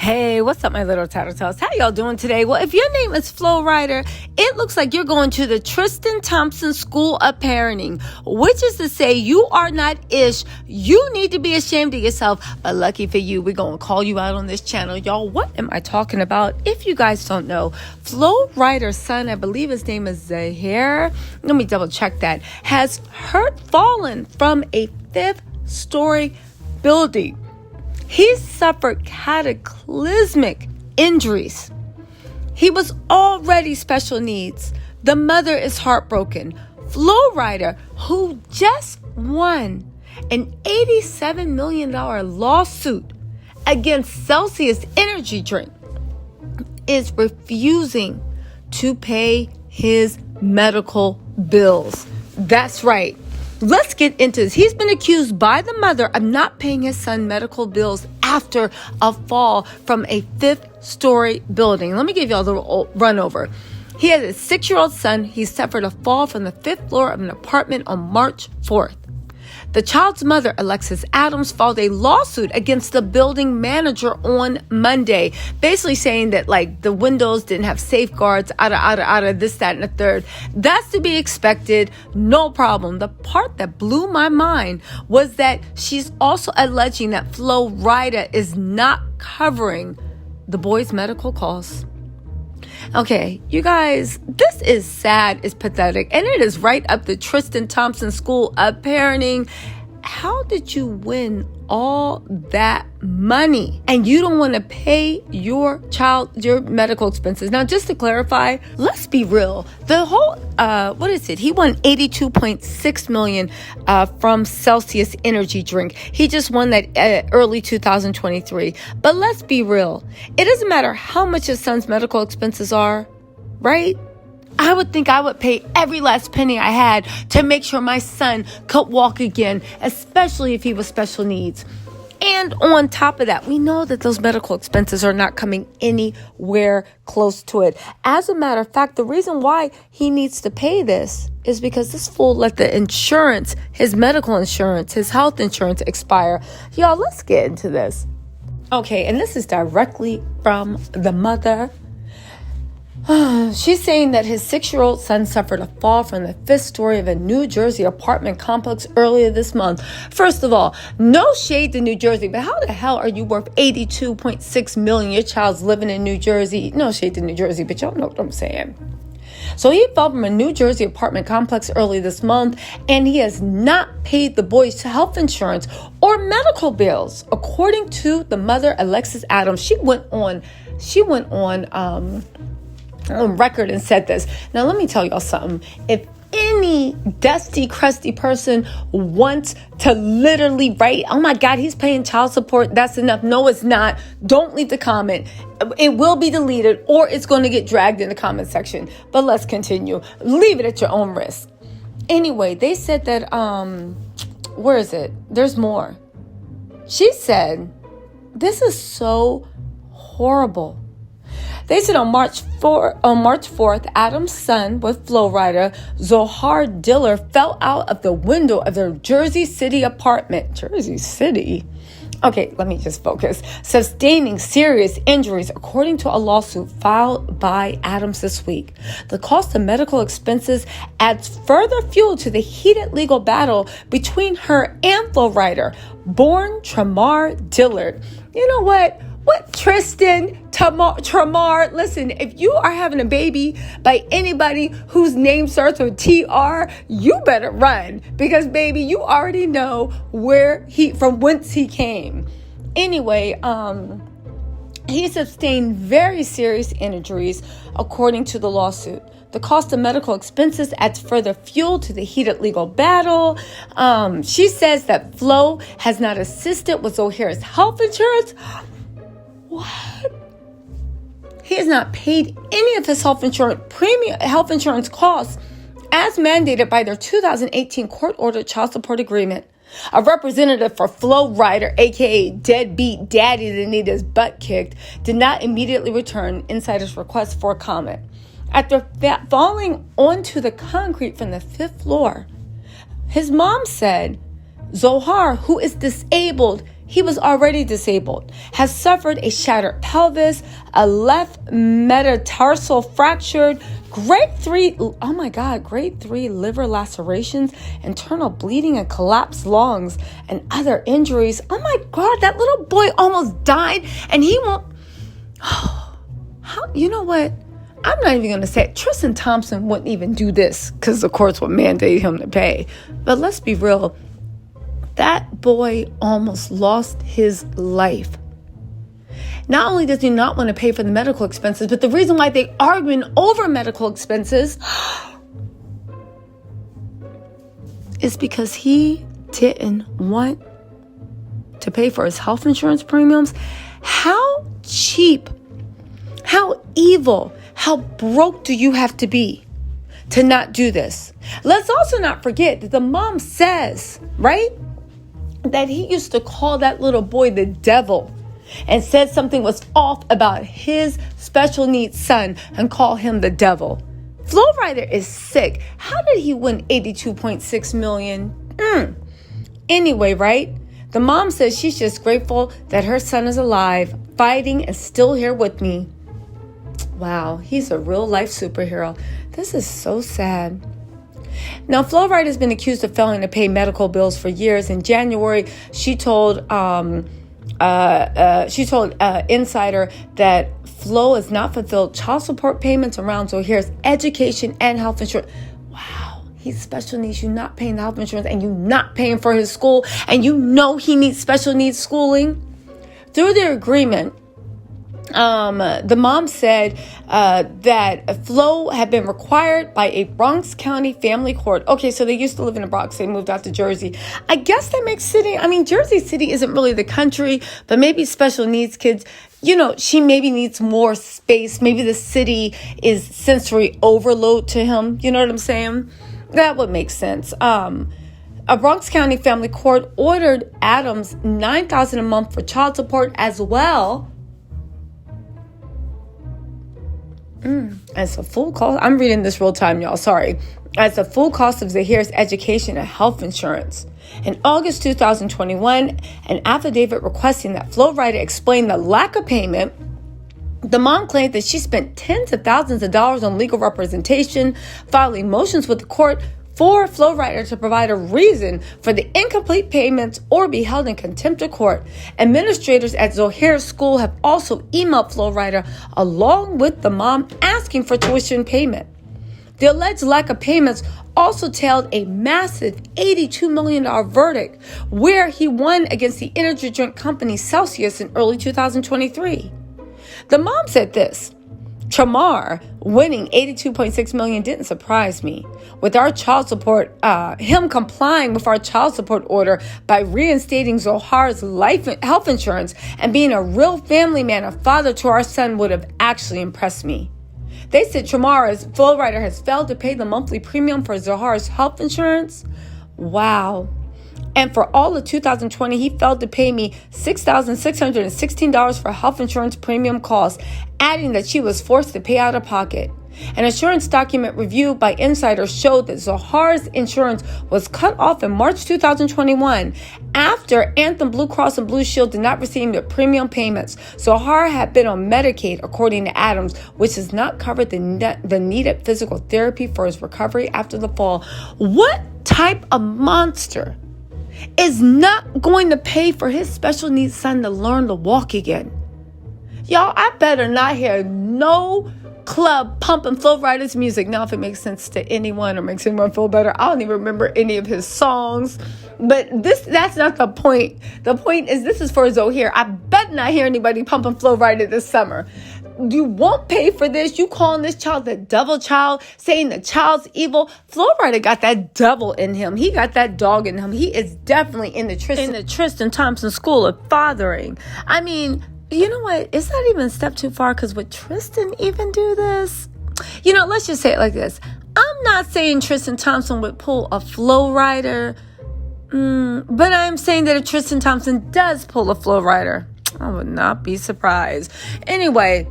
Hey, what's up, my little tattletales? How y'all doing today? Well, if your name is Flo Rida, it looks like you're going to the Tristan Thompson School of Parenting, which is to say you are not ish. You need to be ashamed of yourself. But lucky for you, we're going to call you out on this channel. Y'all, what am I talking about? If you guys don't know, Flo Rida's son, I believe his name is Zohar, let me double check that, has fallen from a 5th-story building. He suffered cataclysmic injuries. He was already special needs. The mother is heartbroken. Flo Rida, who just won an $87 million lawsuit against Celsius energy drink, is refusing to pay his medical bills. That's right. Let's get into this. He's been accused by the mother of not paying his son medical bills after a fall from a 5th-story building. Let me give you a little run over. He has a 6-year-old son. He suffered a fall from the 5th floor of an apartment on March 4th. The child's mother, Alexis Adams, filed a lawsuit against the building manager on Monday, basically saying that the windows didn't have safeguards, this, that, and the third. That's to be expected, no problem. The part that blew my mind was that she's also alleging that Flo Rida is not covering the boy's medical costs. Okay, you guys, this is sad, it's pathetic, and it is right up the Tristan Thompson School of Parenting. How did you win all that money and you don't want to pay your child your medical expenses? Now, just to clarify, let's be real. The whole, he won $82.6 million from Celsius energy drink. He just won that early 2023. But let's be real. It doesn't matter how much his son's medical expenses are, right? I would think I would pay every last penny I had to make sure my son could walk again, especially if he was special needs. And on top of that, we know that those medical expenses are not coming anywhere close to it. As a matter of fact, the reason why he needs to pay this is because this fool let the insurance, his medical insurance, his health insurance expire. Y'all, let's get into this. Okay, and this is directly from the mother. She's saying that his 6-year-old son suffered a fall from the 5th story of a New Jersey apartment complex earlier this month. First of all, no shade to New Jersey, but how the hell are you worth $82.6 million? Your child's living in New Jersey. No shade to New Jersey, but y'all know what I'm saying. So he fell from a New Jersey apartment complex early this month, and he has not paid the boy's health insurance or medical bills. According to the mother, Alexis Adams, she went on record and said this. Now, let me tell y'all something. If any dusty, crusty person wants to literally write, oh my God, he's paying child support, that's enough. No, it's not. Don't leave the comment. It will be deleted or it's going to get dragged in the comment section. But let's continue. Leave it at your own risk. Anyway, they said that, where is it? There's more. She said, this is so horrible. They said on March 4th, Adams' son with Flo Rida, Zohar Dillard, fell out of the window of their Jersey City apartment. Jersey City? Okay, let me just focus. Sustaining serious injuries, according to a lawsuit filed by Adams this week. The cost of medical expenses adds further fuel to the heated legal battle between her and Flo Rida, born Tramar Dillard. You know what? Tristan, Tramar, listen, if you are having a baby by anybody whose name starts with TR, you better run because, baby, you already know from whence he came. Anyway, he sustained very serious injuries, according to the lawsuit. The cost of medical expenses adds further fuel to the heated legal battle. She says that Flo has not assisted with Zohar's health insurance. What? He has not paid any of his health insurance costs as mandated by their 2018 court-ordered child support agreement. A representative for Flo Rida, aka deadbeat daddy that needed his butt kicked, did not immediately return insider's request for comment. After falling onto the concrete from the 5th floor, his mom said Zohar, who is disabled, He was already disabled, has suffered a shattered pelvis, a left metatarsal fractured, grade 3 liver lacerations, internal bleeding and collapsed lungs, and other injuries. Oh my God, that little boy almost died, and he won't. You know what? I'm not even going to say it. Tristan Thompson wouldn't even do this because the courts would mandate him to pay. But let's be real. That boy almost lost his life. Not only does he not want to pay for the medical expenses, but the reason why they arguing over medical expenses is because he didn't want to pay for his health insurance premiums. How cheap, how evil, how broke do you have to be to not do this? Let's also not forget that the mom says, right, that he used to call that little boy the devil and said something was off about his special needs son and call him the devil. Flo Rida is sick. How did he win $82.6 million? Anyway, right? The mom says she's just grateful that her son is alive, fighting, and still here with me. Wow, he's a real life superhero. This is so sad. Now, Flo Rida has been accused of failing to pay medical bills for years. In January, she told Insider that Flo has not fulfilled child support payments around Zohar's education and health insurance. Wow, he's special needs. You're not paying the health insurance, and you're not paying for his school, and you know he needs special needs schooling. Through their agreement, the mom said that Flo had been required by a Bronx County family court. Okay, so they used to live in the Bronx. They moved out to Jersey. I guess that makes Jersey City isn't really the country, but maybe special needs kids, she maybe needs more space. Maybe the city is sensory overload to him. You know what I'm saying? That would make sense. A Bronx County family court ordered Adams $9,000 a month for child support as well. As a full cost, I'm reading this real time, y'all. Sorry. As a full cost of Zohar's education and health insurance. In August 2021, an affidavit requesting that Flo Rida explain the lack of payment. The mom claimed that she spent tens of thousands of dollars on legal representation, filing motions with the court for Flo Rida to provide a reason for the incomplete payments or be held in contempt of court. Administrators at Zohar's school have also emailed Flo Rida along with the mom asking for tuition payment. The alleged lack of payments also tailed a massive $82 million verdict where he won against the energy drink company Celsius in early 2023. The mom said this: Tramar winning $82.6 million didn't surprise me. With our child support, him complying with our child support order by reinstating Zohar's health insurance and being a real family man, a father to our son, would have actually impressed me. They said Flo Rida has failed to pay the monthly premium for Zohar's health insurance. Wow. And for all of 2020, he failed to pay me $6,616 for health insurance premium costs, adding that she was forced to pay out of pocket. An insurance document reviewed by insiders showed that Zohar's insurance was cut off in March 2021 after Anthem Blue Cross and Blue Shield did not receive their premium payments. Zohar had been on Medicaid, according to Adams, which has not covered the needed physical therapy for his recovery after the fall. What type of monster is not going to pay for his special needs son to learn to walk again? Y'all, I better not hear no club pumping Flo Rida's music. Now, if it makes sense to anyone or makes anyone feel better, I don't even remember any of his songs. But that's not the point. The point is, this is for Zohar. I bet not hear anybody pumping Flo Rida this summer. You won't pay for this. You calling this child the devil child, saying the child's evil. Flo Rida got that devil in him. He got that dog in him. He is definitely in the Tristan Thompson school of fathering. I mean, you know what? It's not even a step too far, because would Tristan even do this? Let's just say it like this. I'm not saying Tristan Thompson would pull a Flo Rida, but I'm saying that if Tristan Thompson does pull a Flo Rida, I would not be surprised. Anyway,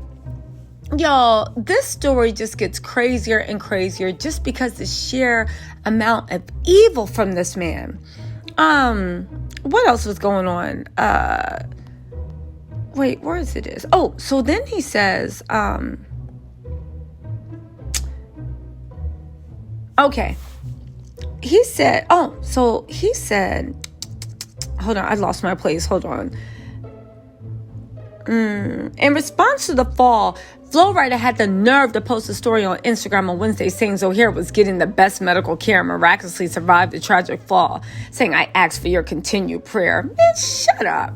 y'all, this story just gets crazier and crazier just because the sheer amount of evil from this man. what else was going on? Wait, where is it? Oh, so then he says, okay. He said, hold on, I lost my place. Hold on. In response to the fall, Flo Rida had the nerve to post a story on Instagram on Wednesday saying Zohar was getting the best medical care and miraculously survived the tragic fall, saying, "I ask for your continued prayer." Man, shut up.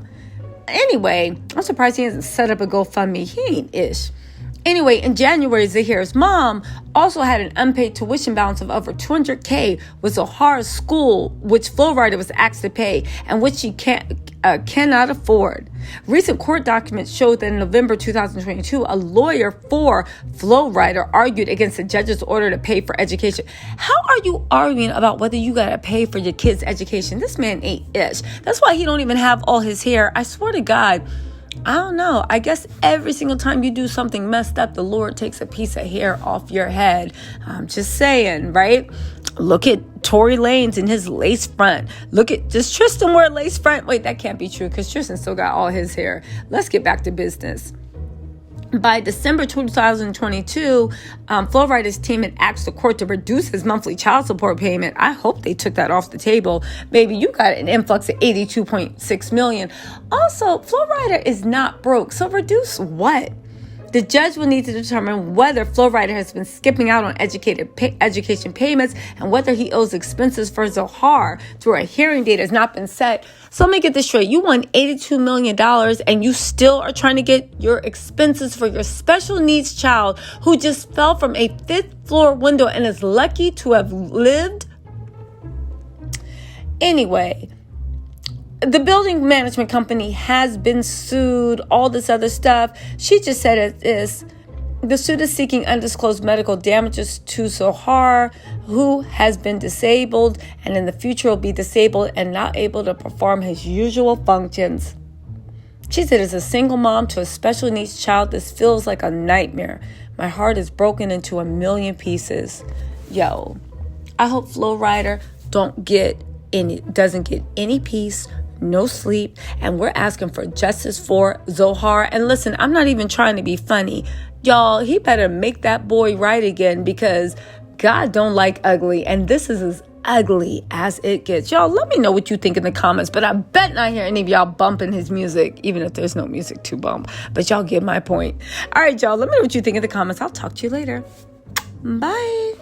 Anyway, I'm surprised he hasn't set up a GoFundMe. He ain't ish. Anyway, in January, Zohar's mom also had an unpaid tuition balance of over $200K with Zohar's school, which Flo Rida was asked to pay and which she cannot afford. Recent court documents showed that in November 2022, a lawyer for Flo Rida argued against the judge's order to pay for education. How are you arguing about whether you got to pay for your kid's education? This man ain't ish. That's why he don't even have all his hair. I swear to God. I don't know. I guess every single time you do something messed up, the Lord takes a piece of hair off your head. I'm just saying, right? Look at Tory Lanez in his lace front. Does Tristan wear a lace front? Wait, that can't be true because Tristan still got all his hair. Let's get back to business. By December 2022, Flo Rida's team had asked the court to reduce his monthly child support payment. I hope they took that off the table. Baby, you got an influx of $82.6 million. Also, Flo Rida is not broke, so reduce what? The judge will need to determine whether Flo Rida has been skipping out on education payments and whether he owes expenses for Zohar through a hearing date has not been set. So let me get this straight. You won $82 million and you still are trying to get your expenses for your special needs child who just fell from a 5th floor window and is lucky to have lived. Anyway, the building management company has been sued, all this other stuff. She just said it is. The suit is seeking undisclosed medical damages to Zohar, who has been disabled and in the future will be disabled and not able to perform his usual functions. She said, as a single mom to a special needs child, this feels like a nightmare. My heart is broken into a million pieces. Yo, I hope Flo Rida doesn't get any peace, no sleep, and we're asking for justice for Zohar. And listen, I'm not even trying to be funny. Y'all, he better make that boy right again because God don't like ugly, and this is as ugly as it gets. Y'all, let me know what you think in the comments, but I bet not hear any of y'all bumping his music, even if there's no music to bump. But y'all get my point. All right, y'all, let me know what you think in the comments. I'll talk to you later. Bye.